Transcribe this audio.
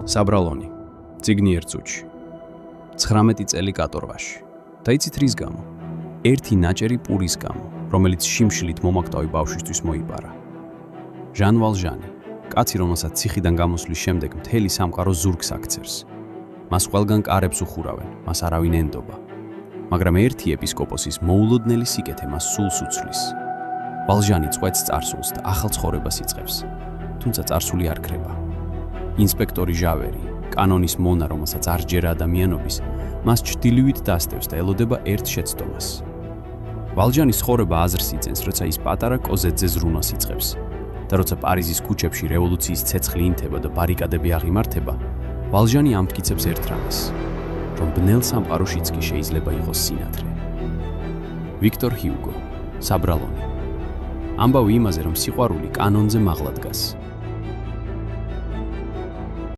საბრალონი, წიგნი ერთ წუთში, 19 წელი კატორღაში. და იცით რის გამო? ერთი ნაჭერი პურის გამო, რომელიც შიმშილით მომაკვდავი ბავშვისთვის მოიპარა. ჟან ვალჟანი, კაცი, რომელსაც ციხიდან გამოსვლის შემდეგ მთელი სამყარო ზურგს აქცევს. მას ყველგან კარებს უხურავენ, მას არავინ ენდობა. მაგრამ ერთი ეპისკოპოსის მოულოდნელი სიკეთე მას სულს უცვლის. ვალჟანი წვეთს წარსულს და ახალ ცხოვრებას იწყებს, თუმცა წარსული არ ქრება. ინსპექტორი ჟავერი, კანონის მონა, რომელსაც არ ჯერა ადამიანობის, მას ჩრდილივით დასდევს და ელოდება ერთ შეცდომას. ვალჟანის ცხოვრება აზრს იძენს, როცა ის პატარა კოზეტზე ზრუნვას იწყებს და როცა პარიზის ქუჩებში რევოლუციის ცეცხლი ინთება და ბარიკადები აღიმართება, ვალჟანი ამტკიცებს ერთ რამეს, რომ ბნელ სამყაროშიც კი შეიძლება იყოს სინათლე. ვიქტორ ჰიუგო, საბრალონი. ამბავი იმაზე, რომ სიყვარული კანონზე მაღლა დგას.